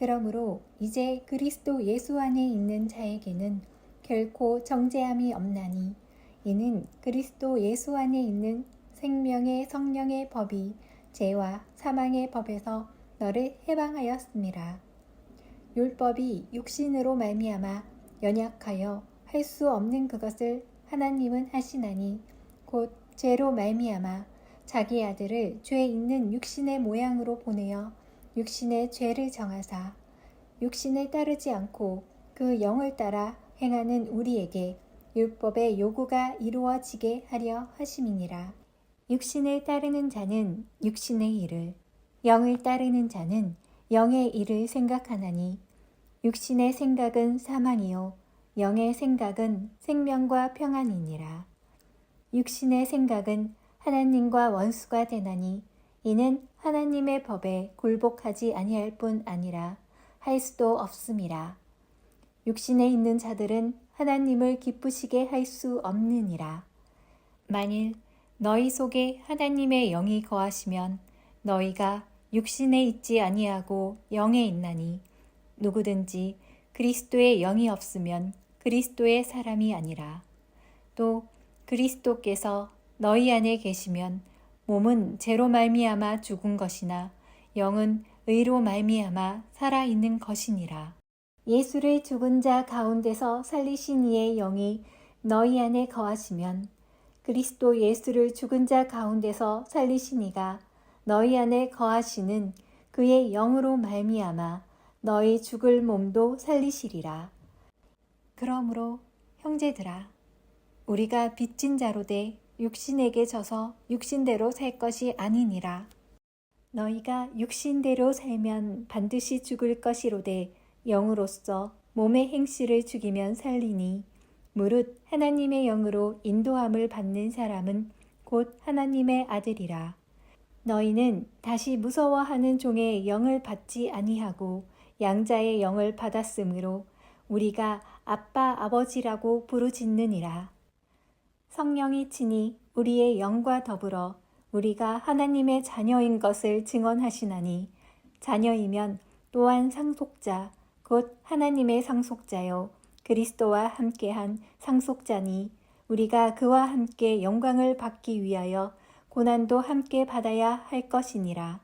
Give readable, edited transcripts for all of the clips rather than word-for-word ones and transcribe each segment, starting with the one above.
그러므로 이제 그리스도 예수 안에 있는 자에게는 결코 정죄함이 없나니 이는 그리스도 예수 안에 있는 생명의 성령의 법이 죄와 사망의 법에서 너를 해방하였음이라. 율법이 육신으로 말미암아 연약하여 할 수 없는 그것을 하나님은 하시나니 곧 죄로 말미암아 자기 아들을 죄 있는 육신의 모양으로 보내어 육신의 죄를 정하사 육신을 따르지 않고 그 영을 따라 행하는 우리에게 율법의 요구가 이루어지게 하려 하심이니라. 육신을 따르는 자는 육신의 일을, 영을 따르는 자는 영의 일을 생각하나니 육신의 생각은 사망이요 영의 생각은 생명과 평안이니라. 육신의 생각은 하나님과 원수가 되나니 이는 하나님의 법에 굴복하지 아니할 뿐 아니라 할 수도 없음이라. 육신에 있는 자들은 하나님을 기쁘시게 할 수 없느니라. 만일 너희 속에 하나님의 영이 거하시면 너희가 육신에 있지 아니하고 영에 있나니 누구든지 그리스도의 영이 없으면 그리스도의 사람이 아니라. 또 그리스도께서 너희 안에 계시면 몸은 죄로 말미암아 죽은 것이나 영은 의로 말미암아 살아있는 것이니라. 예수를 죽은 자 가운데서 살리신 이의 영이 너희 안에 거하시면 그리스도 예수를 죽은 자 가운데서 살리신 이가 너희 안에 거하시는 그의 영으로 말미암아 너희 죽을 몸도 살리시리라. 그러므로 형제들아, 우리가 빚진 자로 돼 육신에게 져서 육신대로 살 것이 아니니라. 너희가 육신대로 살면 반드시 죽을 것이로되 영으로서 몸의 행실을 죽이면 살리니 무릇 하나님의 영으로 인도함을 받는 사람은 곧 하나님의 아들이라. 너희는 다시 무서워하는 종의 영을 받지 아니하고 양자의 영을 받았으므로 우리가 아빠 아버지라고 부르짖느니라. 성령이 친히 우리의 영과 더불어 우리가 하나님의 자녀인 것을 증언하시나니 자녀이면 또한 상속자 곧 하나님의 상속자요 그리스도와 함께한 상속자니 우리가 그와 함께 영광을 받기 위하여 고난도 함께 받아야 할 것이니라.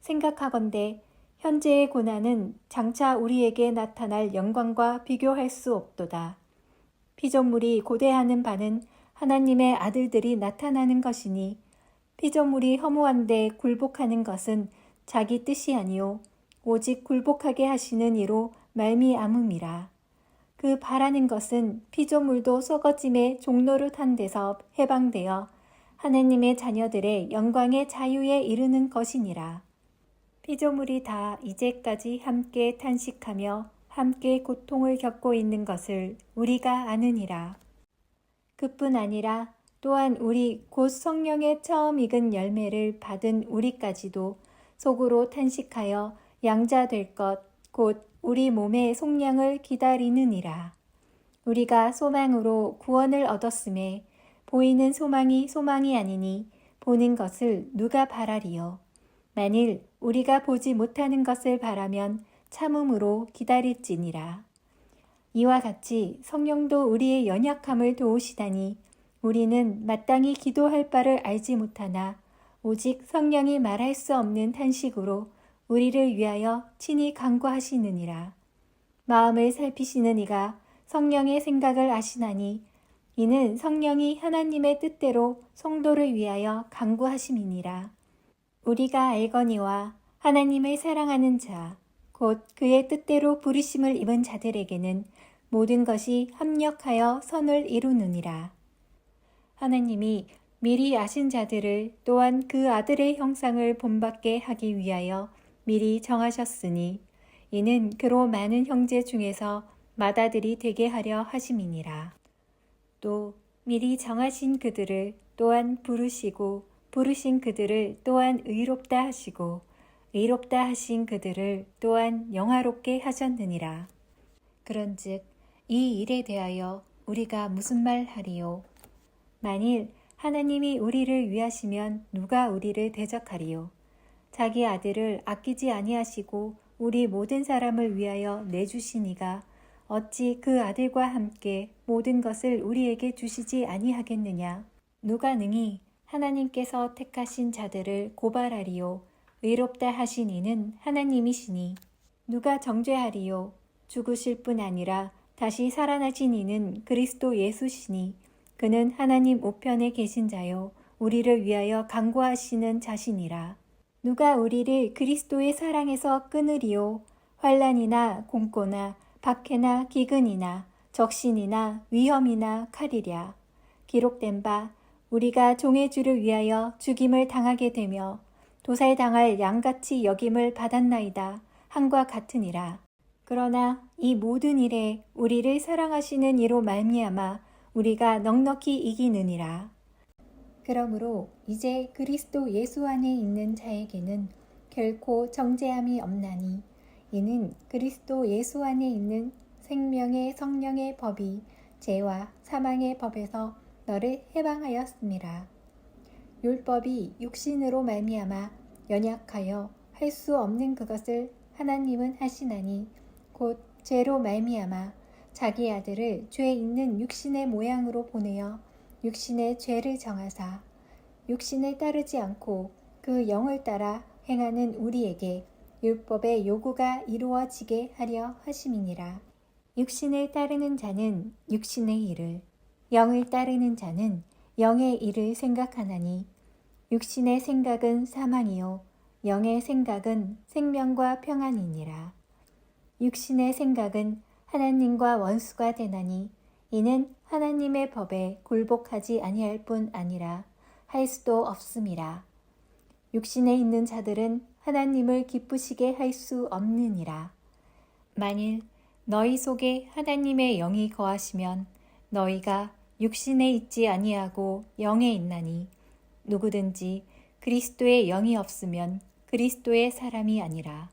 생각하건대 현재의 고난은 장차 우리에게 나타날 영광과 비교할 수 없도다. 피조물이 고대하는 바는 하나님의 아들들이 나타나는 것이니 피조물이 허무한데 굴복하는 것은 자기 뜻이 아니요 오직 굴복하게 하시는 이로 말미암음이라. 그 바라는 것은 피조물도 썩어짐의 종노릇한 데서 해방되어 하나님의 자녀들의 영광의 자유에 이르는 것이니라. 피조물이 다 이제까지 함께 탄식하며 함께 고통을 겪고 있는 것을 우리가 아느니라. 그뿐 아니라 또한 우리 곧 성령의 처음 익은 열매를 받은 우리까지도 속으로 탄식하여 양자될 것 곧 우리 몸의 속량을 기다리느니라. 우리가 소망으로 구원을 얻었음에 보이는 소망이 소망이 아니니 보는 것을 누가 바라리요. 만일 우리가 보지 못하는 것을 바라면 참음으로 기다릴지니라. 이와 같이 성령도 우리의 연약함을 도우시다니 우리는 마땅히 기도할 바를 알지 못하나 오직 성령이 말할 수 없는 탄식으로 우리를 위하여 친히 간구하시느니라. 마음을 살피시는 이가 성령의 생각을 아시나니 이는 성령이 하나님의 뜻대로 성도를 위하여 간구하심이니라. 우리가 알거니와 하나님을 사랑하는 자, 곧 그의 뜻대로 부르심을 입은 자들에게는 모든 것이 합력하여 선을 이루느니라. 하나님이 미리 아신 자들을 또한 그 아들의 형상을 본받게 하기 위하여 미리 정하셨으니 이는 그로 많은 형제 중에서 맏아들이 되게 하려 하심이니라. 또 미리 정하신 그들을 또한 부르시고 부르신 그들을 또한 의롭다 하시고 의롭다 하신 그들을 또한 영화롭게 하셨느니라. 그런즉 이 일에 대하여 우리가 무슨 말 하리요? 만일 하나님이 우리를 위하시면 누가 우리를 대적하리요? 자기 아들을 아끼지 아니하시고 우리 모든 사람을 위하여 내주시니가 어찌 그 아들과 함께 모든 것을 우리에게 주시지 아니하겠느냐. 누가 능히 하나님께서 택하신 자들을 고발하리요. 의롭다 하신 이는 하나님이시니. 누가 정죄하리요. 죽으실 뿐 아니라 다시 살아나신 이는 그리스도 예수시니. 그는 하나님 우편에 계신 자요 우리를 위하여 간구하시는 자시니라. 누가 우리를 그리스도의 사랑에서 끊으리요. 환난이나 공고나 박해나 기근이나 적신이나 위험이나 칼이랴. 기록된 바 우리가 종의 주를 위하여 죽임을 당하게 되며 도살당할 양같이 여김을 받았나이다 함과 같으니라. 그러나 이 모든 일에 우리를 사랑하시는 이로 말미암아 우리가 넉넉히 이기느니라. 그러므로 이제 그리스도 예수 안에 있는 자에게는 결코 정죄함이 없나니 이는 그리스도 예수 안에 있는 생명의 성령의 법이 죄와 사망의 법에서 너를 해방하였음이라. 율법이 육신으로 말미암아 연약하여 할 수 없는 그것을 하나님은 하시나니 곧 죄로 말미암아 자기 아들을 죄 있는 육신의 모양으로 보내어 육신의 죄를 정하사 육신을 따르지 않고 그 영을 따라 행하는 우리에게 율법의 요구가 이루어지게 하려 하심이니라. 육신을 따르는 자는 육신의 일을, 영을 따르는 자는 영의 일을 생각하나니 육신의 생각은 사망이요 영의 생각은 생명과 평안이니라. 육신의 생각은 하나님과 원수가 되나니 이는 하나님의 법에 굴복하지 아니할 뿐 아니라 할 수도 없음이라. 육신에 있는 자들은 하나님을 기쁘시게 할 수 없느니라. 만일 너희 속에 하나님의 영이 거하시면 너희가 육신에 있지 아니하고 영에 있나니 누구든지 그리스도의 영이 없으면 그리스도의 사람이 아니라.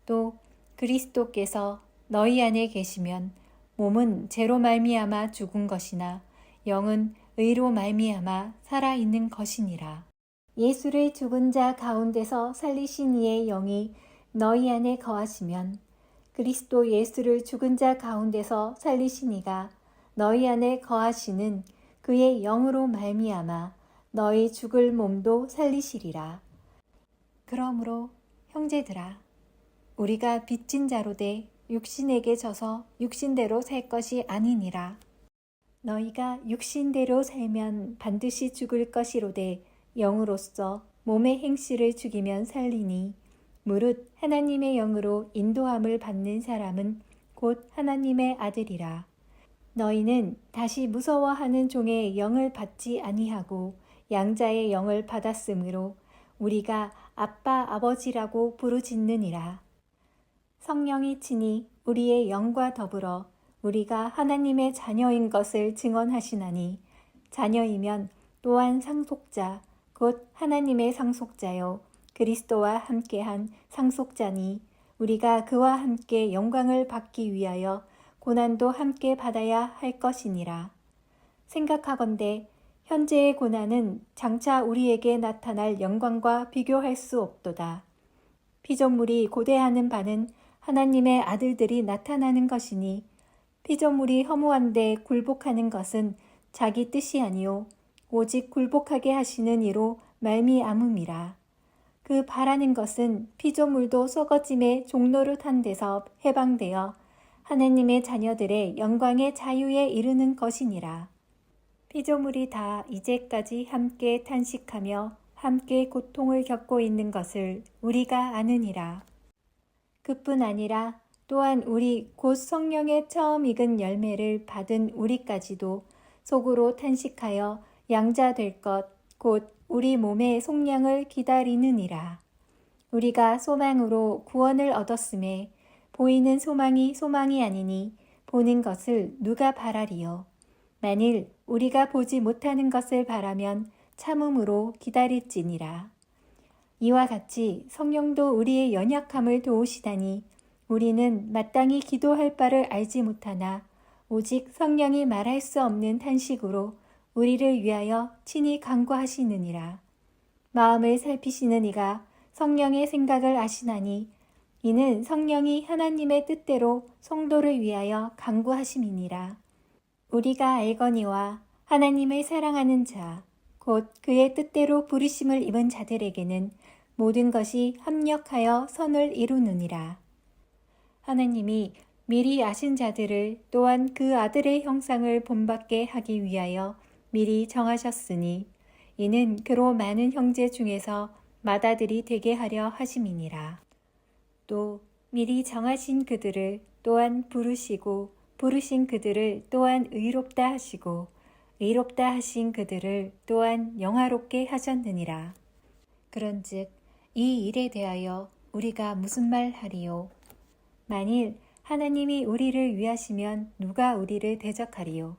또 그리스도께서 너희 안에 계시면 몸은 죄로 말미암아 죽은 것이나 영은 의로 말미암아 살아있는 것이니라. 예수를 죽은 자 가운데서 살리신 이의 영이 너희 안에 거하시면 그리스도 예수를 죽은 자 가운데서 살리신 이가 너희 안에 거하시는 그의 영으로 말미암아 너희 죽을 몸도 살리시리라. 그러므로 형제들아 우리가 빚진 자로 돼 육신에게 져서 육신대로 살 것이 아니니라. 너희가 육신대로 살면 반드시 죽을 것이로되 영으로서 몸의 행실을 죽이면 살리니 무릇 하나님의 영으로 인도함을 받는 사람은 곧 하나님의 아들이라. 너희는 다시 무서워하는 종의 영을 받지 아니하고 양자의 영을 받았으므로 우리가 아빠 아버지라고 부르짖느니라. 성령이 친히 우리의 영과 더불어 우리가 하나님의 자녀인 것을 증언하시나니 자녀이면 또한 상속자 곧 하나님의 상속자요 그리스도와 함께한 상속자니 우리가 그와 함께 영광을 받기 위하여 고난도 함께 받아야 할 것이니라. 생각하건대 현재의 고난은 장차 우리에게 나타날 영광과 비교할 수 없도다. 피조물이 고대하는 바는 하나님의 아들들이 나타나는 것이니 피조물이 허무한데 굴복하는 것은 자기 뜻이 아니요 오직 굴복하게 하시는 이로 말미암음이라. 그 바라는 것은 피조물도 썩어짐의 종노릇한 데서 해방되어 하나님의 자녀들의 영광의 자유에 이르는 것이니라. 피조물이 다 이제까지 함께 탄식하며 함께 고통을 겪고 있는 것을 우리가 아느니라. 그뿐 아니라 또한 우리 곧 성령의 처음 익은 열매를 받은 우리까지도 속으로 탄식하여 양자 될 것 곧 우리 몸의 속량을 기다리느니라. 우리가 소망으로 구원을 얻었음에 보이는 소망이 소망이 아니니 보는 것을 누가 바라리요. 만일 우리가 보지 못하는 것을 바라면 참음으로 기다릴지니라. 이와 같이 성령도 우리의 연약함을 도우시다니 우리는 마땅히 기도할 바를 알지 못하나 오직 성령이 말할 수 없는 탄식으로 우리를 위하여 친히 간구하시느니라. 마음을 살피시는 이가 성령의 생각을 아시나니 이는 성령이 하나님의 뜻대로 성도를 위하여 간구하심이니라. 우리가 알거니와 하나님을 사랑하는 자, 곧 그의 뜻대로 부르심을 입은 자들에게는 모든 것이 합력하여 선을 이루느니라. 하나님이 미리 아신 자들을 또한 그 아들의 형상을 본받게 하기 위하여 미리 정하셨으니 이는 그로 많은 형제 중에서 맏아들이 되게 하려 하심이니라. 또 미리 정하신 그들을 또한 부르시고 부르신 그들을 또한 의롭다 하시고 의롭다 하신 그들을 또한 영화롭게 하셨느니라. 그런즉 이 일에 대하여 우리가 무슨 말 하리요? 만일 하나님이 우리를 위하시면 누가 우리를 대적하리요?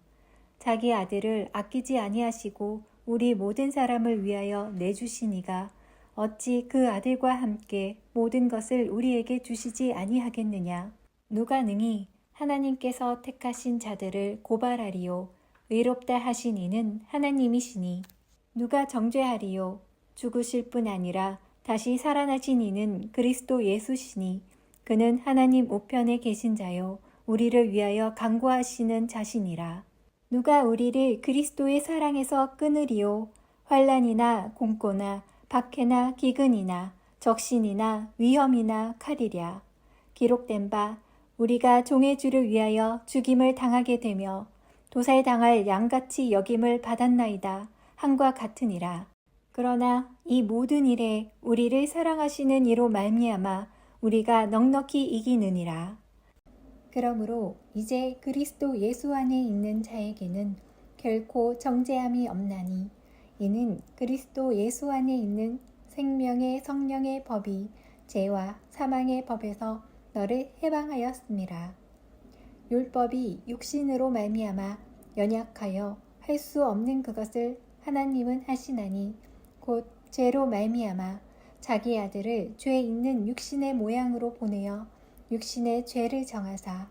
자기 아들을 아끼지 아니하시고 우리 모든 사람을 위하여 내주시니가 어찌 그 아들과 함께 모든 것을 우리에게 주시지 아니하겠느냐? 누가 능히 하나님께서 택하신 자들을 고발하리요? 의롭다 하신 이는 하나님이시니 누가 정죄하리요? 죽으실 뿐 아니라 다시 살아나신 이는 그리스도 예수시니 그는 하나님 우편에 계신 자요 우리를 위하여 간구하시는 자시니라. 누가 우리를 그리스도의 사랑에서 끊으리요? 환난이나 공고나 박해나 기근이나 적신이나 위험이나 칼이랴. 기록된 바 우리가 종의 주를 위하여 죽임을 당하게 되며 도살당할 양같이 여김을 받았나이다 함과 같으니라. 그러나 이 모든 일에 우리를 사랑하시는 이로 말미암아 우리가 넉넉히 이기느니라. 그러므로 이제 그리스도 예수 안에 있는 자에게는 결코 정죄함이 없나니 이는 그리스도 예수 안에 있는 생명의 성령의 법이 죄와 사망의 법에서 너를 해방하였음이라. 율법이 육신으로 말미암아 연약하여 할 수 없는 그것을 하나님은 하시나니 곧 죄로 말미암아 자기 아들을 죄 있는 육신의 모양으로 보내어 육신의 죄를 정하사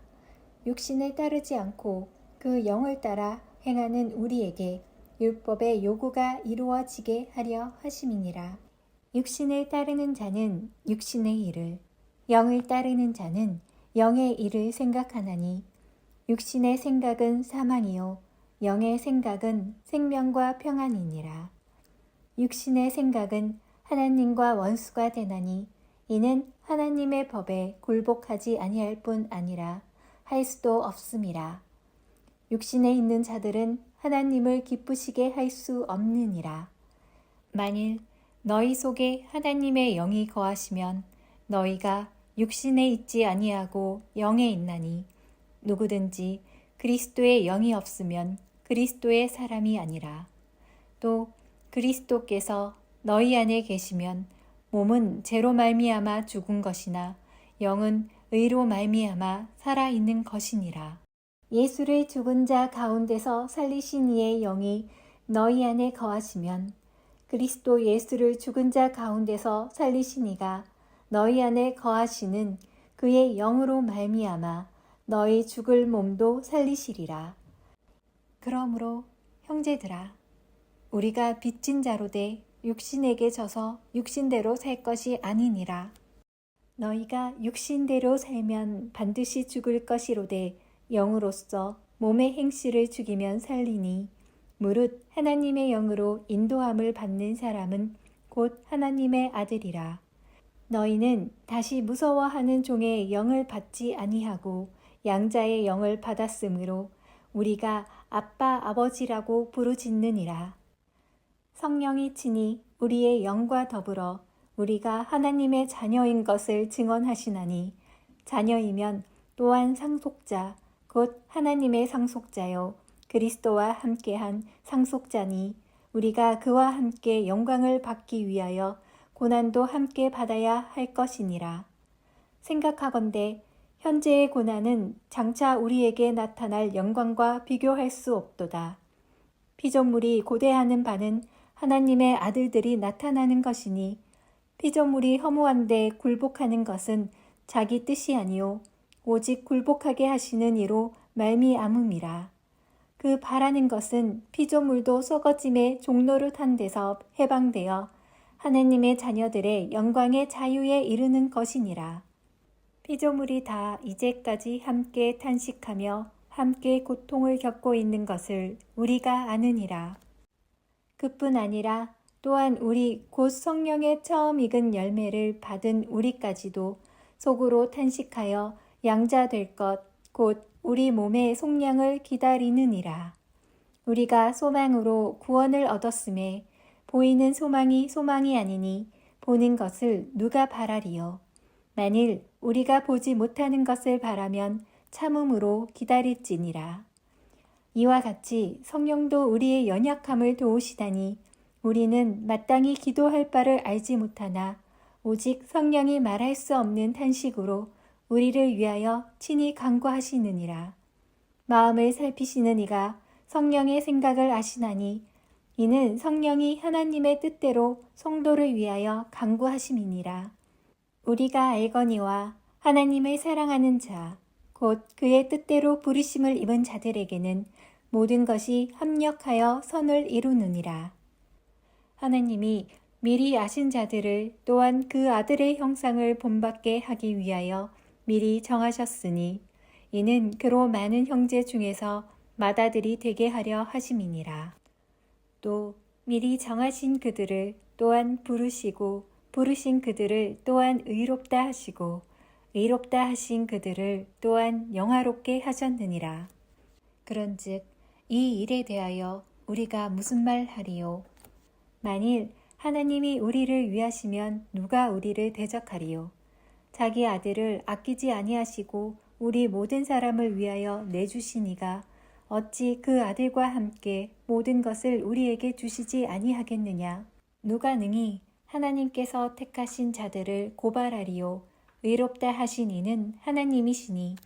육신을 따르지 않고 그 영을 따라 행하는 우리에게 율법의 요구가 이루어지게 하려 하심이니라. 육신을 따르는 자는 육신의 일을, 영을 따르는 자는 영의 일을 생각하나니 육신의 생각은 사망이요 영의 생각은 생명과 평안이니라. 육신의 생각은 하나님과 원수가 되나니 이는 하나님의 법에 굴복하지 아니할 뿐 아니라 할 수도 없음이라. 육신에 있는 자들은 하나님을 기쁘시게 할 수 없느니라. 만일 너희 속에 하나님의 영이 거하시면 너희가 육신에 있지 아니하고 영에 있나니 누구든지 그리스도의 영이 없으면 그리스도의 사람이 아니라. 또 그리스도께서 너희 안에 계시면 몸은 죄로 말미암아 죽은 것이나 영은 의로 말미암아 살아있는 것이니라. 예수를 죽은 자 가운데서 살리신 이의 영이 너희 안에 거하시면 그리스도 예수를 죽은 자 가운데서 살리신 이가 너희 안에 거하시는 그의 영으로 말미암아 너희 죽을 몸도 살리시리라. 그러므로 형제들아 우리가 빚진 자로 돼 육신에게 져서 육신대로 살 것이 아니니라. 너희가 육신대로 살면 반드시 죽을 것이로되 영으로서 몸의 행실을 죽이면 살리니 무릇 하나님의 영으로 인도함을 받는 사람은 곧 하나님의 아들이라. 너희는 다시 무서워하는 종의 영을 받지 아니하고 양자의 영을 받았으므로 우리가 아빠 아버지라고 부르짖느니라. 성령이 친히 우리의 영과 더불어 우리가 하나님의 자녀인 것을 증언하시나니 자녀이면 또한 상속자 곧 하나님의 상속자요 그리스도와 함께한 상속자니 우리가 그와 함께 영광을 받기 위하여 고난도 함께 받아야 할 것이니라. 생각하건대 현재의 고난은 장차 우리에게 나타날 영광과 비교할 수 없도다. 피조물이 고대하는 바는 하나님의 아들들이 나타나는 것이니 피조물이 허무한데 굴복하는 것은 자기 뜻이 아니요 오직 굴복하게 하시는 이로 말미암음이라. 그 바라는 것은 피조물도 썩어짐의 종노릇한 데서 해방되어 하나님의 자녀들의 영광의 자유에 이르는 것이니라. 피조물이 다 이제까지 함께 탄식하며 함께 고통을 겪고 있는 것을 우리가 아느니라. 그뿐 아니라 또한 우리 곧 성령의 처음 익은 열매를 받은 우리까지도 속으로 탄식하여 양자될 것 곧 우리 몸의 속량을 기다리느니라. 우리가 소망으로 구원을 얻었음에 보이는 소망이 소망이 아니니 보는 것을 누가 바라리요. 만일 우리가 보지 못하는 것을 바라면 참음으로 기다릴지니라. 이와 같이 성령도 우리의 연약함을 도우시다니 우리는 마땅히 기도할 바를 알지 못하나 오직 성령이 말할 수 없는 탄식으로 우리를 위하여 친히 간구하시느니라. 마음을 살피시는 이가 성령의 생각을 아시나니 이는 성령이 하나님의 뜻대로 성도를 위하여 간구하심이니라. 우리가 알거니와 하나님을 사랑하는 자, 곧 그의 뜻대로 부르심을 입은 자들에게는 모든 것이 합력하여 선을 이루느니라. 하나님이 미리 아신 자들을 또한 그 아들의 형상을 본받게 하기 위하여 미리 정하셨으니 이는 그로 많은 형제 중에서 맏아들이 되게 하려 하심이니라. 또 미리 정하신 그들을 또한 부르시고 부르신 그들을 또한 의롭다 하시고 의롭다 하신 그들을 또한 영화롭게 하셨느니라. 그런즉 이 일에 대하여 우리가 무슨 말 하리요? 만일 하나님이 우리를 위하시면 누가 우리를 대적하리요? 자기 아들을 아끼지 아니하시고 우리 모든 사람을 위하여 내주시니가 어찌 그 아들과 함께 모든 것을 우리에게 주시지 아니하겠느냐? 누가 능히 하나님께서 택하신 자들을 고발하리요? 의롭다 하신 이는 하나님이시니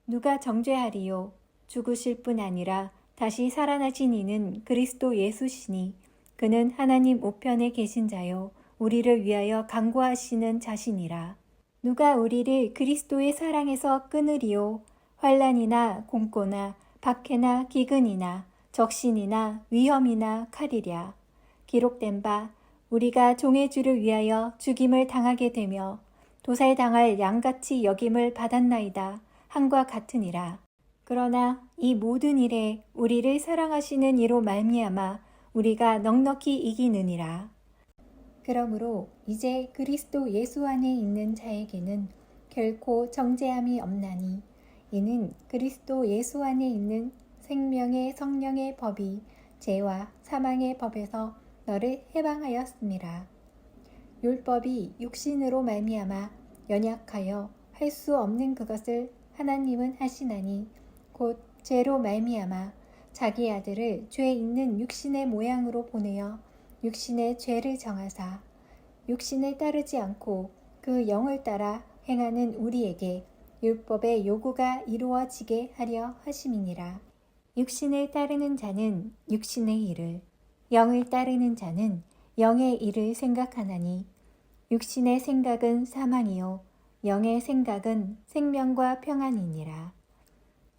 누가 정죄하리요? 죽으실 뿐 아니라 다시 살아나신 이는 그리스도 예수시니 그는 하나님 우편에 계신 자요 우리를 위하여 간구하시는 자시니라. 누가 우리를 그리스도의 사랑에서 끊으리요? 환난이나 공고나 박해나 기근이나 적신이나 위험이나 칼이랴. 기록된 바 우리가 종의 주를 위하여 죽임을 당하게 되며 도살당할 양같이 여김을 받았나이다 함과 같으니라. 그러나 이 모든 일에 우리를 사랑하시는 이로 말미암아 우리가 넉넉히 이기느니라. 그러므로 이제 그리스도 예수 안에 있는 자에게는 결코 정죄함이 없나니 이는 그리스도 예수 안에 있는 생명의 성령의 법이 죄와 사망의 법에서 너를 해방하였음이라. 율법이 육신으로 말미암아 연약하여 할 수 없는 그것을 하나님은 하시나니 곧 죄로 말미암아 자기 아들을 죄 있는 육신의 모양으로 보내어 육신의 죄를 정하사 육신을 따르지 않고 그 영을 따라 행하는 우리에게 율법의 요구가 이루어지게 하려 하심이니라. 육신을 따르는 자는 육신의 일을, 영을 따르는 자는 영의 일을 생각하나니 육신의 생각은 사망이요 영의 생각은 생명과 평안이니라.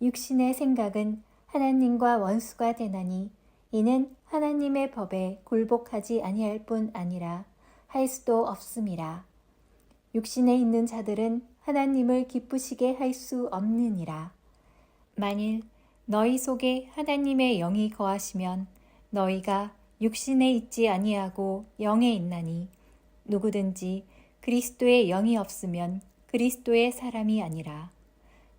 육신의 생각은 하나님과 원수가 되나니 이는 하나님의 법에 굴복하지 아니할 뿐 아니라 할 수도 없음이라. 육신에 있는 자들은 하나님을 기쁘시게 할 수 없느니라. 만일 너희 속에 하나님의 영이 거하시면 너희가 육신에 있지 아니하고 영에 있나니 누구든지 그리스도의 영이 없으면 그리스도의 사람이 아니라.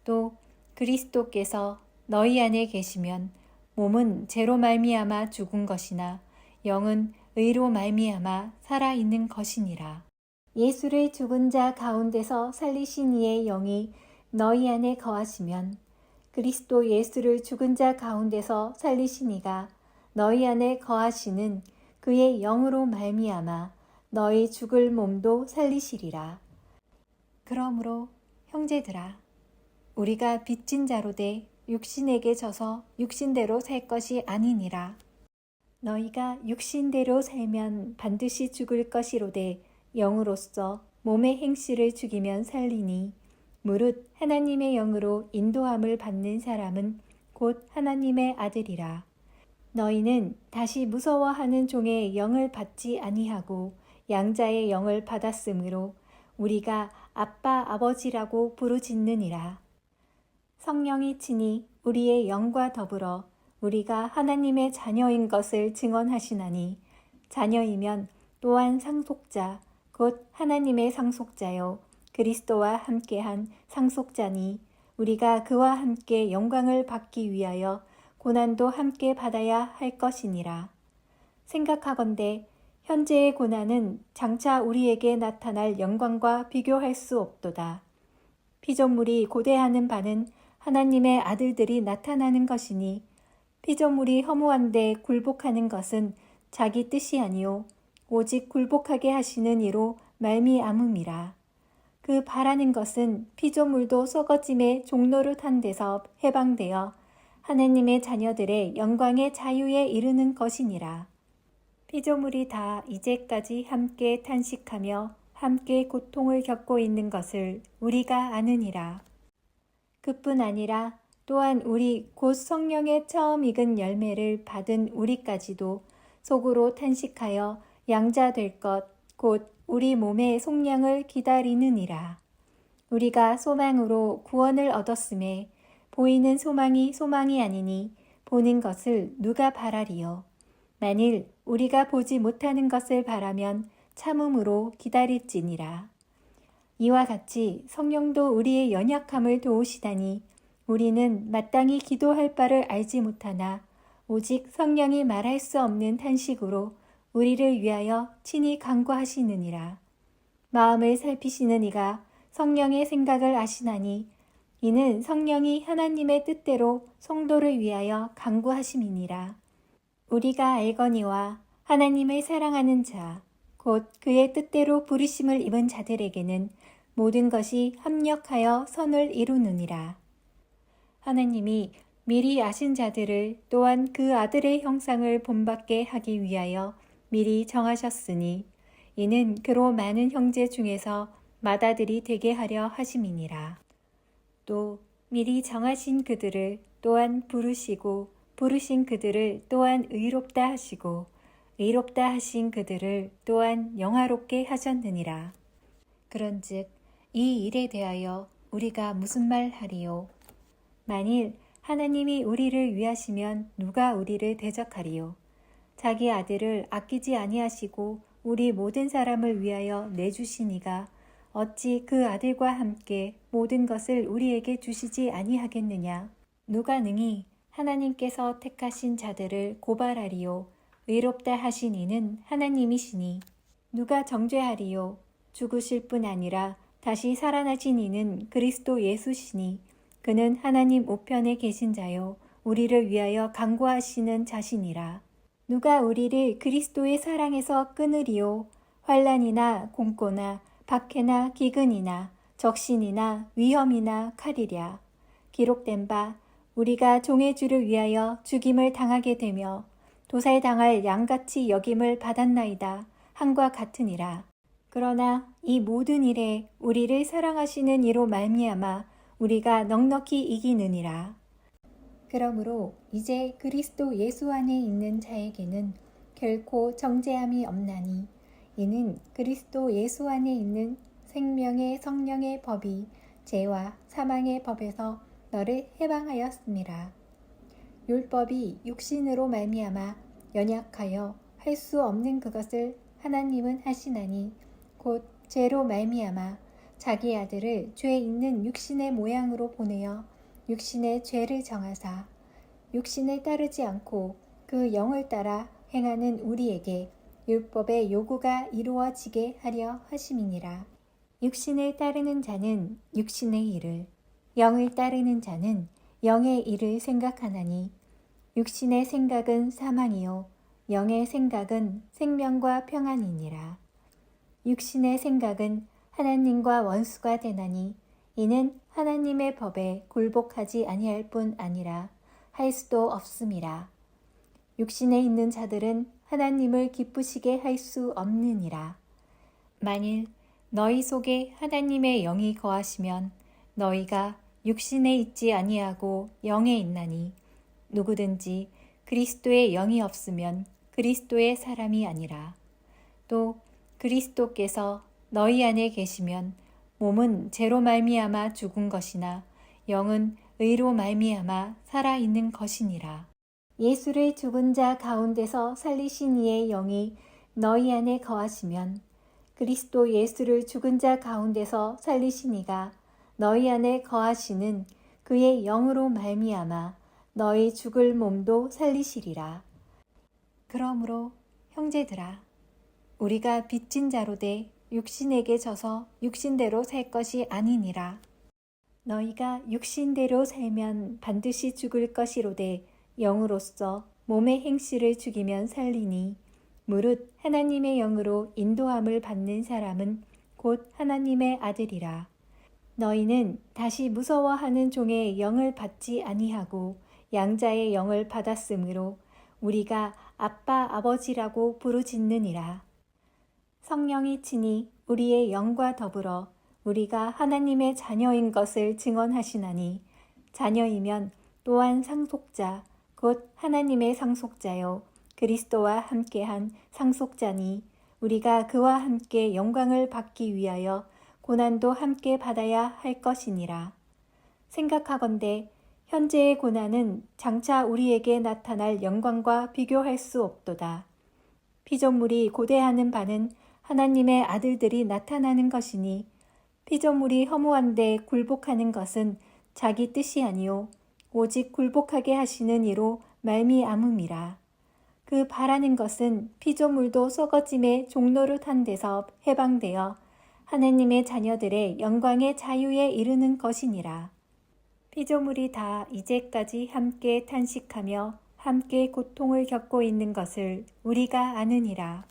또 그리스도께서 너희 안에 계시면 몸은 죄로 말미암아 죽은 것이나 영은 의로 말미암아 살아있는 것이니라. 예수를 죽은 자 가운데서 살리신 이의 영이 너희 안에 거하시면 그리스도 예수를 죽은 자 가운데서 살리신 이가 너희 안에 거하시는 그의 영으로 말미암아 너희 죽을 몸도 살리시리라. 그러므로 형제들아 우리가 빚진 자로 돼 육신에게 져서 육신대로 살 것이 아니니라. 너희가 육신대로 살면 반드시 죽을 것이로되 영으로서 몸의 행실을 죽이면 살리니 무릇 하나님의 영으로 인도함을 받는 사람은 곧 하나님의 아들이라. 너희는 다시 무서워하는 종의 영을 받지 아니하고 양자의 영을 받았으므로 우리가 아빠 아버지라고 부르짖느니라. 성령이 친히 우리의 영과 더불어 우리가 하나님의 자녀인 것을 증언하시나니 자녀이면 또한 상속자 곧 하나님의 상속자요 그리스도와 함께한 상속자니 우리가 그와 함께 영광을 받기 위하여 고난도 함께 받아야 할 것이니라. 생각하건대 현재의 고난은 장차 우리에게 나타날 영광과 비교할 수 없도다. 피조물이 고대하는 바는 하나님의 아들들이 나타나는 것이니 피조물이 허무한데 굴복하는 것은 자기 뜻이 아니요 오직 굴복하게 하시는 이로 말미암음이라. 그 바라는 것은 피조물도 썩어짐의 종노릇한 데서 해방되어 하나님의 자녀들의 영광의 자유에 이르는 것이니라. 피조물이 다 이제까지 함께 탄식하며 함께 고통을 겪고 있는 것을 우리가 아느니라. 그뿐 아니라 또한 우리 곧 성령의 처음 익은 열매를 받은 우리까지도 속으로 탄식하여 양자될 것 곧 우리 몸의 속량을 기다리느니라. 우리가 소망으로 구원을 얻었음에 보이는 소망이 소망이 아니니 보는 것을 누가 바라리요. 만일 우리가 보지 못하는 것을 바라면 참음으로 기다릴지니라. 이와 같이 성령도 우리의 연약함을 도우시다니 우리는 마땅히 기도할 바를 알지 못하나 오직 성령이 말할 수 없는 탄식으로 우리를 위하여 친히 간구하시느니라. 마음을 살피시는 이가 성령의 생각을 아시나니 이는 성령이 하나님의 뜻대로 성도를 위하여 간구하심이니라. 우리가 알거니와 하나님을 사랑하는 자, 곧 그의 뜻대로 부르심을 입은 자들에게는 모든 것이 합력하여 선을 이루느니라. 하나님이 미리 아신 자들을 또한 그 아들의 형상을 본받게 하기 위하여 미리 정하셨으니 이는 그로 많은 형제 중에서 맏아들이 되게 하려 하심이니라. 또 미리 정하신 그들을 또한 부르시고 부르신 그들을 또한 의롭다 하시고 의롭다 하신 그들을 또한 영화롭게 하셨느니라. 그런즉 이 일에 대하여 우리가 무슨 말 하리요? 만일 하나님이 우리를 위하시면 누가 우리를 대적하리요? 자기 아들을 아끼지 아니하시고 우리 모든 사람을 위하여 내주신 이가 어찌 그 아들과 함께 모든 것을 우리에게 주시지 아니하겠느냐? 누가 능히 하나님께서 택하신 자들을 고발하리요? 의롭다 하신 이는 하나님이시니 누가 정죄하리요? 죽으실 뿐 아니라 다시 살아나신 이는 그리스도 예수시니 그는 하나님 우편에 계신 자요 우리를 위하여 간구하시는 자시니라. 누가 우리를 그리스도의 사랑에서 끊으리요? 환난이나 공고나 박해나 기근이나 적신이나 위험이나 칼이랴. 기록된 바 우리가 종의 주를 위하여 죽임을 당하게 되며 도살당할 양같이 여김을 받았나이다 함과 같으니라. 그러나 이 모든 일에 우리를 사랑하시는 이로 말미암아 우리가 넉넉히 이기느니라. 그러므로 이제 그리스도 예수 안에 있는 자에게는 결코 정죄함이 없나니 이는 그리스도 예수 안에 있는 생명의 성령의 법이 죄와 사망의 법에서 너를 해방하였음이라. 율법이 육신으로 말미암아 연약하여 할 수 없는 그것을 하나님은 하시나니 곧 죄로 말미암아 자기 아들을 죄 있는 육신의 모양으로 보내어 육신의 죄를 정하사 육신을 따르지 않고 그 영을 따라 행하는 우리에게 율법의 요구가 이루어지게 하려 하심이니라. 육신을 따르는 자는 육신의 일을, 영을 따르는 자는 영의 일을 생각하나니 육신의 생각은 사망이요 영의 생각은 생명과 평안이니라. 육신의 생각은 하나님과 원수가 되나니 이는 하나님의 법에 굴복하지 아니할 뿐 아니라 할 수도 없음이라. 육신에 있는 자들은 하나님을 기쁘시게 할 수 없느니라. 만일 너희 속에 하나님의 영이 거하시면 너희가 육신에 있지 아니하고 영에 있나니 누구든지 그리스도의 영이 없으면 그리스도의 사람이 아니라. 또 그리스도께서 너희 안에 계시면 몸은 죄로 말미암아 죽은 것이나 영은 의로 말미암아 살아 있는 것이니라. 예수를 죽은 자 가운데서 살리신 이의 영이 너희 안에 거하시면 그리스도 예수를 죽은 자 가운데서 살리신 이가 너희 안에 거하시는 그의 영으로 말미암아 너희 죽을 몸도 살리시리라. 그러므로 형제들아, 우리가 빚진 자로 돼 육신에게 져서 육신대로 살 것이 아니니라. 너희가 육신대로 살면 반드시 죽을 것이로되 영으로서 몸의 행실을 죽이면 살리니 무릇 하나님의 영으로 인도함을 받는 사람은 곧 하나님의 아들이라. 너희는 다시 무서워하는 종의 영을 받지 아니하고 양자의 영을 받았으므로 우리가 아빠 아버지라고 부르짖느니라. 성령이 친히 우리의 영과 더불어 우리가 하나님의 자녀인 것을 증언하시나니 자녀이면 또한 상속자 곧 하나님의 상속자요 그리스도와 함께한 상속자니 우리가 그와 함께 영광을 받기 위하여 고난도 함께 받아야 할 것이니라. 생각하건대 현재의 고난은 장차 우리에게 나타날 영광과 비교할 수 없도다. 피조물이 고대하는 바는 하나님의 아들들이 나타나는 것이니 피조물이 허무한데 굴복하는 것은 자기 뜻이 아니요 오직 굴복하게 하시는 이로 말미암음이라. 그 바라는 것은 피조물도 썩어짐의 종노릇한 데서 해방되어 하나님의 자녀들의 영광의 자유에 이르는 것이니라. 피조물이 다 이제까지 함께 탄식하며 함께 고통을 겪고 있는 것을 우리가 아느니라.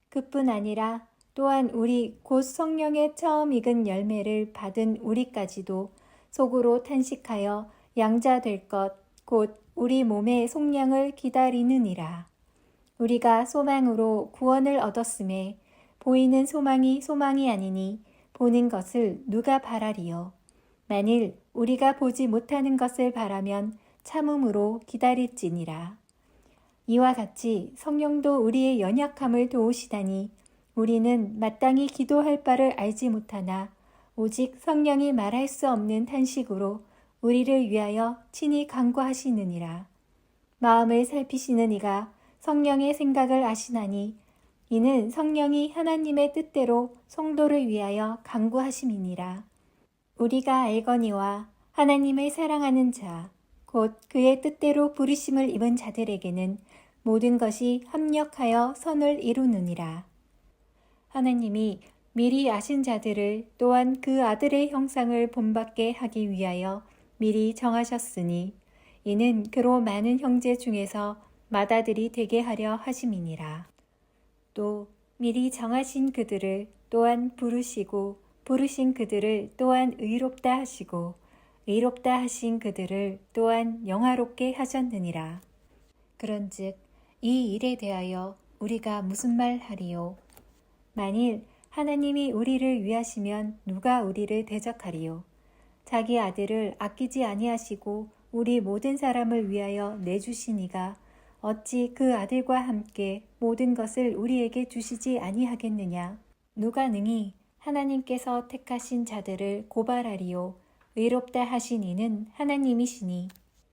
그뿐 아니라 또한 우리 곧 성령의 처음 익은 열매를 받은 우리까지도 속으로 탄식하여 양자 될 것 곧 우리 몸의 속량을 기다리느니라. 우리가 소망으로 구원을 얻었음에 보이는 소망이 소망이 아니니 보는 것을 누가 바라리요. 만일 우리가 보지 못하는 것을 바라면 참음으로 기다릴지니라. 이와 같이 성령도 우리의 연약함을 도우시다니 우리는 마땅히 기도할 바를 알지 못하나 오직 성령이 말할 수 없는 탄식으로 우리를 위하여 친히 간구하시느니라. 마음을 살피시는 이가 성령의 생각을 아시나니 이는 성령이 하나님의 뜻대로 성도를 위하여 간구하심이니라. 우리가 알거니와 하나님을 사랑하는 자, 곧 그의 뜻대로 부르심을 입은 자들에게는 모든 것이 합력하여 선을 이루느니라. 하나님이 미리 아신 자들을 또한 그 아들의 형상을 본받게 하기 위하여 미리 정하셨으니 이는 그로 많은 형제 중에서 맏아들이 되게 하려 하심이니라. 또 미리 정하신 그들을 또한 부르시고 부르신 그들을 또한 의롭다 하시고 의롭다 하신 그들을 또한 영화롭게 하셨느니라. 그런즉 이 일에 대하여 우리가 무슨 말 하리요? 만일 하나님이 우리를 위하시면 누가 우리를 대적하리요? 자기 아들을 아끼지 아니하시고 우리 모든 사람을 위하여 내주시니가 어찌 그 아들과 함께 모든 것을 우리에게 주시지 아니하겠느냐? 누가 능히 하나님께서 택하신 자들을 고발하리요? 의롭다 하신 이는 하나님이시니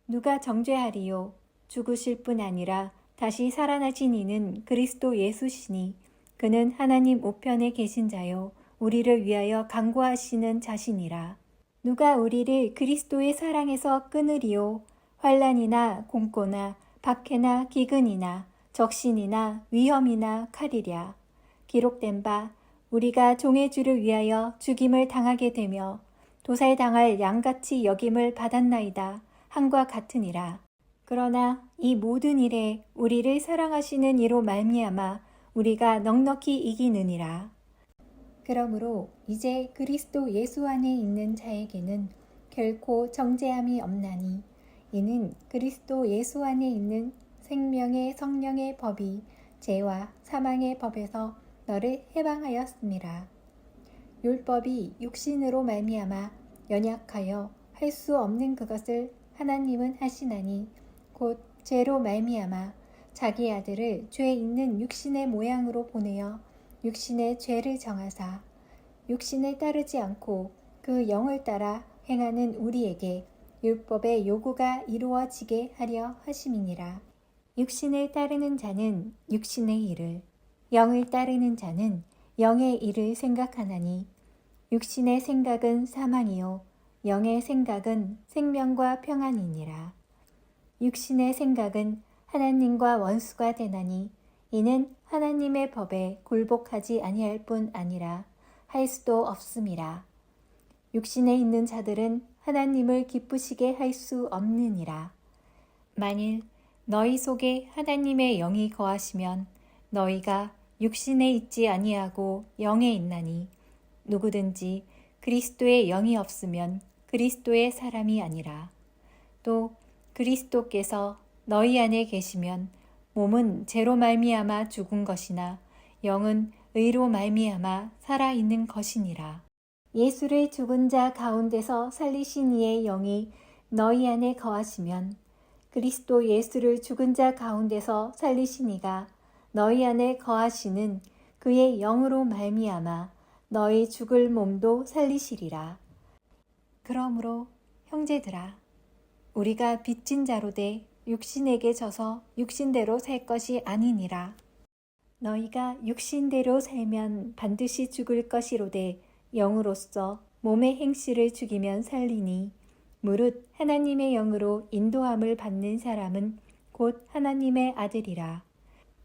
누가 정죄하리요? 죽으실 뿐 아니라 다시 살아나신 이는 그리스도 예수시니 그는 하나님 우편에 계신 자요 우리를 위하여 간구하시는 자시니라. 누가 우리를 그리스도의 사랑에서 끊으리요? 환난이나 공고나 박해나 기근이나 적신이나 위험이나 칼이랴. 기록된 바 우리가 종의 주를 위하여 죽임을 당하게 되며 도살당할 양같이 여김을 받았나이다 함과 같으니라. 그러나 이 모든 일에 우리를 사랑하시는 이로 말미암아 우리가 넉넉히 이기느니라. 그러므로 이제 그리스도 예수 안에 있는 자에게는 결코 정죄함이 없나니 이는 그리스도 예수 안에 있는 생명의 성령의 법이 죄와 사망의 법에서 너를 해방하였음이라. 율법이 육신으로 말미암아 연약하여 할 수 없는 그것을 하나님은 하시나니 곧 죄로 말미암아 자기 아들을 죄 있는 육신의 모양으로 보내어 육신의 죄를 정하사 육신을 따르지 않고 그 영을 따라 행하는 우리에게 율법의 요구가 이루어지게 하려 하심이니라. 육신을 따르는 자는 육신의 일을, 영을 따르는 자는 영의 일을 생각하나니 육신의 생각은 사망이요 영의 생각은 생명과 평안이니라. 육신의 생각은 하나님과 원수가 되나니 이는 하나님의 법에 굴복하지 아니할 뿐 아니라 할 수도 없음이라. 육신에 있는 자들은 하나님을 기쁘시게 할 수 없느니라. 만일 너희 속에 하나님의 영이 거하시면 너희가 육신에 있지 아니하고 영에 있나니 누구든지 그리스도의 영이 없으면 그리스도의 사람이 아니라. 또 그리스도께서 너희 안에 계시면 몸은 죄로 말미암아 죽은 것이나 영은 의로 말미암아 살아있는 것이니라. 예수를 죽은 자 가운데서 살리신 이의 영이 너희 안에 거하시면 그리스도 예수를 죽은 자 가운데서 살리신 이가 너희 안에 거하시는 그의 영으로 말미암아 너희 죽을 몸도 살리시리라. 그러므로 형제들아, 우리가 빚진 자로 돼 육신에게 져서 육신대로 살 것이 아니니라. 너희가 육신대로 살면 반드시 죽을 것이로되 영으로서 몸의 행실을 죽이면 살리니 무릇 하나님의 영으로 인도함을 받는 사람은 곧 하나님의 아들이라.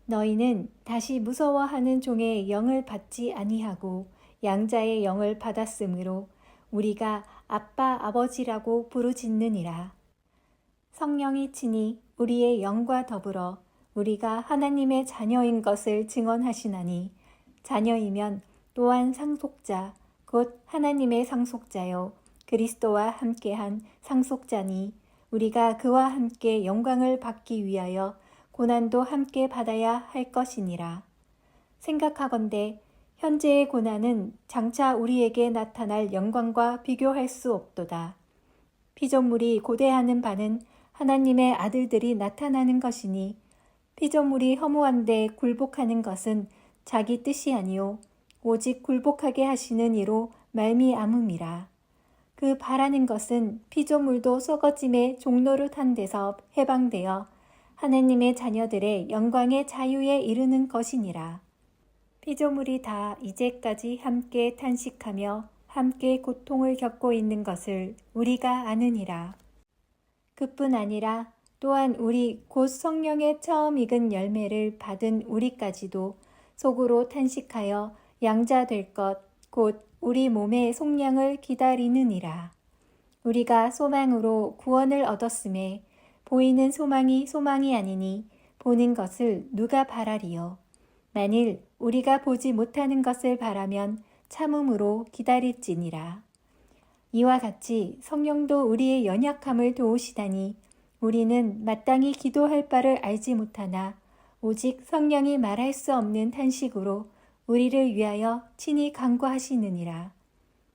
너희는 다시 무서워하는 종의 영을 받지 아니하고 양자의 영을 받았으므로 우리가 아빠 아버지라고 부르짖느니라. 성령이 친히 우리의 영과 더불어 우리가 하나님의 자녀인 것을 증언하시나니 자녀이면 또한 상속자 곧 하나님의 상속자요 그리스도와 함께한 상속자니 우리가 그와 함께 영광을 받기 위하여 고난도 함께 받아야 할 것이니라. 생각하건대 현재의 고난은 장차 우리에게 나타날 영광과 비교할 수 없도다. 피조물이 고대하는 바는 하나님의 아들들이 나타나는 것이니 피조물이 허무한데 굴복하는 것은 자기 뜻이 아니요 오직 굴복하게 하시는 이로 말미암음이라. 그 바라는 것은 피조물도 썩어짐의 종노릇한 데서 해방되어 하나님의 자녀들의 영광의 자유에 이르는 것이니라. 피조물이 다 이제까지 함께 탄식하며 함께 고통을 겪고 있는 것을 우리가 아느니라. 그뿐 아니라 또한 우리 곧 성령의 처음 익은 열매를 받은 우리까지도 속으로 탄식하여 양자 될 것 곧 우리 몸의 속량을 기다리느니라. 우리가 소망으로 구원을 얻었음에 보이는 소망이 소망이 아니니 보는 것을 누가 바라리요. 만일 우리가 보지 못하는 것을 바라면 참음으로 기다릴지니라. 이와 같이 성령도 우리의 연약함을 도우시다니 우리는 마땅히 기도할 바를 알지 못하나 오직 성령이 말할 수 없는 탄식으로 우리를 위하여 친히 간구하시느니라.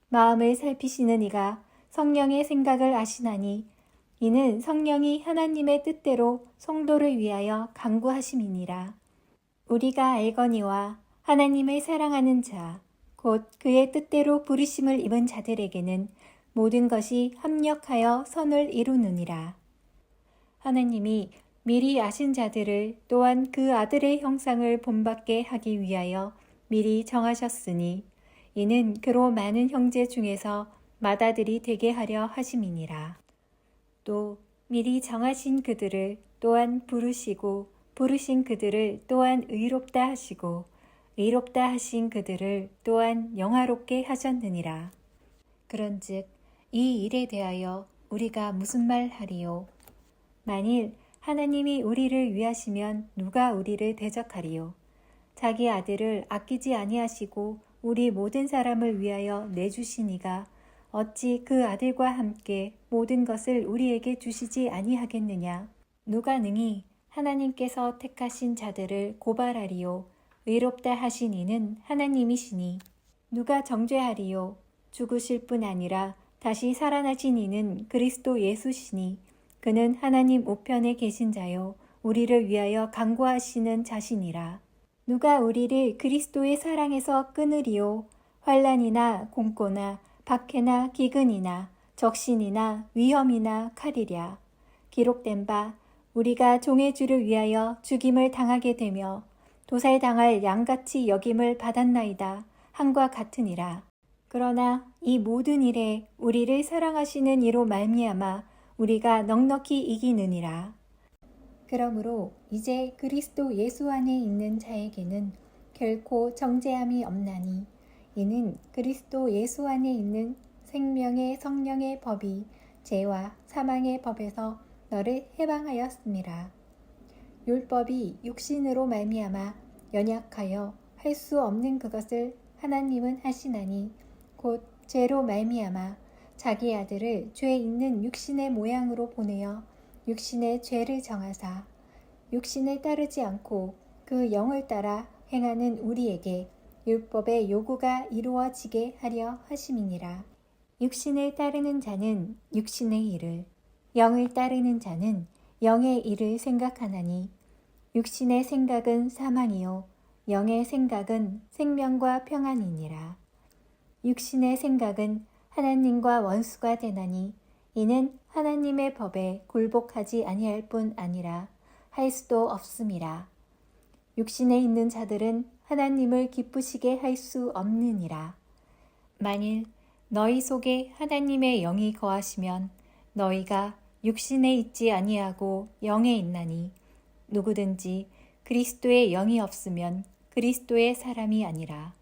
마음을 살피시는 이가 성령의 생각을 아시나니 이는 성령이 하나님의 뜻대로 성도를 위하여 간구하심이니라. 우리가 알거니와 하나님을 사랑하는 자, 곧 그의 뜻대로 부르심을 입은 자들에게는 모든 것이 합력하여 선을 이루느니라. 하나님이 미리 아신 자들을 또한 그 아들의 형상을 본받게 하기 위하여 미리 정하셨으니 이는 그로 많은 형제 중에서 맏아들이 되게 하려 하심이니라. 또 미리 정하신 그들을 또한 부르시고 부르신 그들을 또한 의롭다 하시고 의롭다 하신 그들을 또한 영화롭게 하셨느니라. 그런즉 이 일에 대하여 우리가 무슨 말 하리요? 만일 하나님이 우리를 위하시면 누가 우리를 대적하리요? 자기 아들을 아끼지 아니하시고 우리 모든 사람을 위하여 내주시니가 어찌 그 아들과 함께 모든 것을 우리에게 주시지 아니하겠느냐? 누가 능히 하나님께서 택하신 자들을 고발하리요? 의롭다 하신 이는 하나님이시니 누가 정죄하리요? 죽으실 뿐 아니라 다시 살아나신 이는 그리스도 예수시니 그는 하나님 우편에 계신 자요 우리를 위하여 간구하시는 자시니라. 누가 우리를 그리스도의 사랑에서 끊으리요? 환난이나 공고나 박해나 기근이나 적신이나 위험이나 칼이랴. 기록된 바 우리가 종의 주를 위하여 죽임을 당하게 되며 도살당할 양같이 여김을 받았나이다 함과 같으니라. 그러나 이 모든 일에 우리를 사랑하시는 이로 말미암아 우리가 넉넉히 이기느니라. 그러므로 이제 그리스도 예수 안에 있는 자에게는 결코 정죄함이 없나니 이는 그리스도 예수 안에 있는 생명의 성령의 법이 죄와 사망의 법에서 너를 해방하였음이라. 율법이 육신으로 말미암아 연약하여 할 수 없는 그것을 하나님은 하시나니 곧 죄로 말미암아 자기 아들을 죄 있는 육신의 모양으로 보내어 육신의 죄를 정하사 육신을 따르지 않고 그 영을 따라 행하는 우리에게 율법의 요구가 이루어지게 하려 하심이니라. 육신을 따르는 자는 육신의 일을, 영을 따르는 자는 영의 일을 생각하나니 육신의 생각은 사망이요 영의 생각은 생명과 평안이니라. 육신의 생각은 하나님과 원수가 되나니 이는 하나님의 법에 굴복하지 아니할 뿐 아니라 할 수도 없음이라. 육신에 있는 자들은 하나님을 기쁘시게 할 수 없느니라. 만일 너희 속에 하나님의 영이 거하시면 너희가 육신에 있지 아니하고 영에 있나니 누구든지 그리스도의 영이 없으면 그리스도의 사람이 아니라.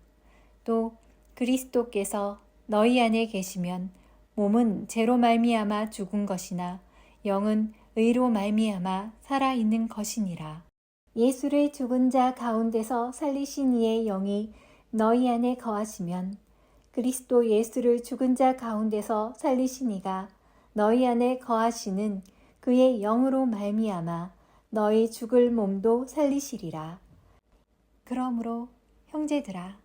또 그리스도께서 너희 안에 계시면 몸은 죄로 말미암아 죽은 것이나 영은 의로 말미암아 살아있는 것이니라. 예수를 죽은 자 가운데서 살리신 이의 영이 너희 안에 거하시면 그리스도 예수를 죽은 자 가운데서 살리신 이가 너희 안에 거하시는 그의 영으로 말미암아 너희 죽을 몸도 살리시리라. 그러므로 형제들아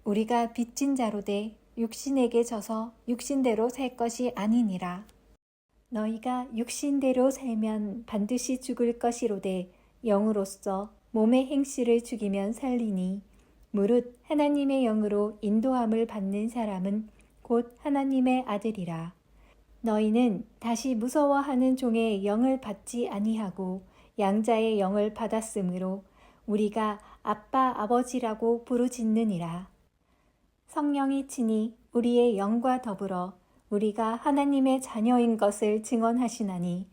우리가 빚진 자로 돼 육신에게 져서 육신대로 살 것이 아니니라. 너희가 육신대로 살면 반드시 죽을 것이로되 영으로서 몸의 행실을 죽이면 살리니 무릇 하나님의 영으로 인도함을 받는 사람은 곧 하나님의 아들이라. 너희는 다시 무서워하는 종의 영을 받지 아니하고 양자의 영을 받았으므로 우리가 아빠 아버지라고 부르짖느니라. 성령이 친히 우리의 영과 더불어 우리가 하나님의 자녀인 것을 증언하시나니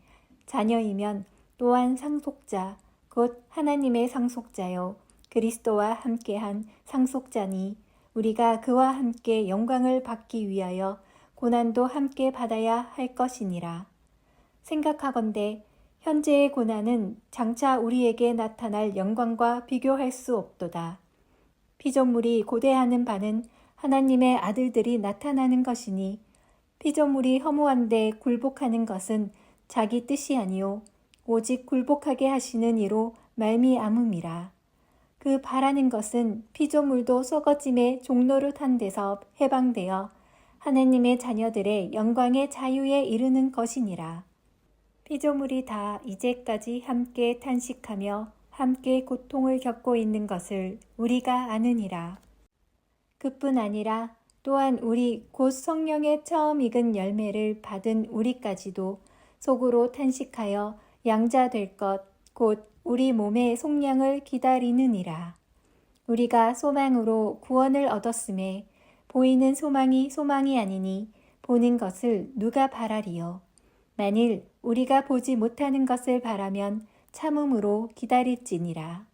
자녀이면 또한 상속자 곧 하나님의 상속자요 그리스도와 함께한 상속자니 우리가 그와 함께 영광을 받기 위하여 고난도 함께 받아야 할 것이니라. 생각하건대 현재의 고난은 장차 우리에게 나타날 영광과 비교할 수 없도다. 피조물이 고대하는 바는 하나님의 아들들이 나타나는 것이니 피조물이 허무한데 굴복하는 것은 자기 뜻이 아니요 오직 굴복하게 하시는 이로 말미암음이라. 그 바라는 것은 피조물도 썩어짐의 종노릇한 데서 해방되어 하나님의 자녀들의 영광의 자유에 이르는 것이니라. 피조물이 다 이제까지 함께 탄식하며 함께 고통을 겪고 있는 것을 우리가 아느니라. 그뿐 아니라 또한 우리 곧 성령의 처음 익은 열매를 받은 우리까지도 속으로 탄식하여 양자될 것 곧 우리 몸의 속량을 기다리느니라. 우리가 소망으로 구원을 얻었음에 보이는 소망이 소망이 아니니 보는 것을 누가 바라리요. 만일 우리가 보지 못하는 것을 바라면 참음으로 기다릴지니라.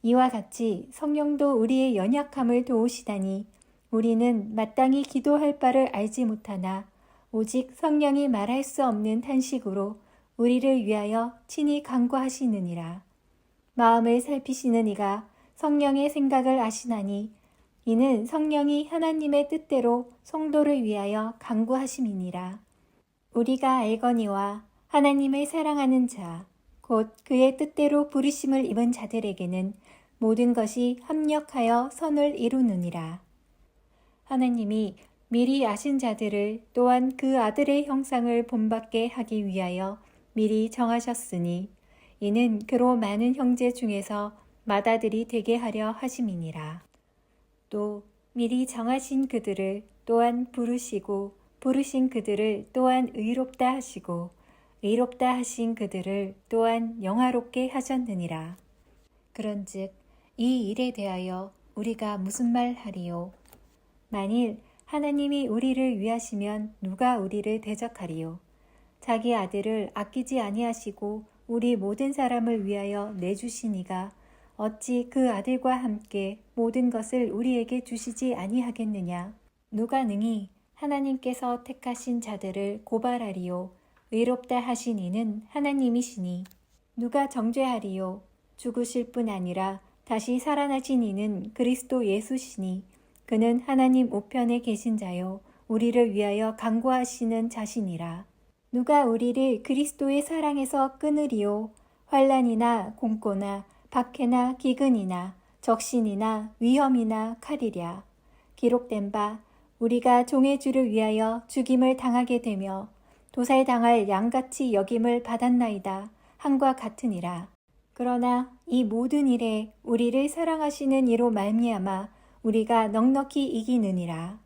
이와 같이 성령도 우리의 연약함을 도우시다니 우리는 마땅히 기도할 바를 알지 못하나 오직 성령이 말할 수 없는 탄식으로 우리를 위하여 친히 간구하시느니라. 마음을 살피시는 이가 성령의 생각을 아시나니 이는 성령이 하나님의 뜻대로 성도를 위하여 간구하심이니라. 우리가 알거니와 하나님을 사랑하는 자, 곧 그의 뜻대로 부르심을 입은 자들에게는 모든 것이 합력하여 선을 이루느니라. 하나님이 미리 아신 자들을 또한 그 아들의 형상을 본받게 하기 위하여 미리 정하셨으니 이는 그로 많은 형제 중에서 맏아들이 되게 하려 하심이니라. 또 미리 정하신 그들을 또한 부르시고 부르신 그들을 또한 의롭다 하시고 의롭다 하신 그들을 또한 영화롭게 하셨느니라. 그런즉 이 일에 대하여 우리가 무슨 말 하리요? 만일 하나님이 우리를 위하시면 누가 우리를 대적하리요? 자기 아들을 아끼지 아니하시고 우리 모든 사람을 위하여 내주시니가 어찌 그 아들과 함께 모든 것을 우리에게 주시지 아니하겠느냐? 누가 능히 하나님께서 택하신 자들을 고발하리요? 의롭다 하신 이는 하나님이시니. 누가 정죄하리요? 죽으실 뿐 아니라 다시 살아나신 이는 그리스도 예수시니. 그는 하나님 우편에 계신 자요 우리를 위하여 간구하시는 자시니라. 누가 우리를 그리스도의 사랑에서 끊으리요? 환난이나 공고나 박해나 기근이나 적신이나 위험이나 칼이랴. 기록된 바 우리가 종의 주를 위하여 죽임을 당하게 되며 도살당할 양같이 여김을 받았나이다 함과 같으니라. 그러나 이 모든 일에 우리를 사랑하시는 이로 말미암아 우리가 넉넉히 이기느니라.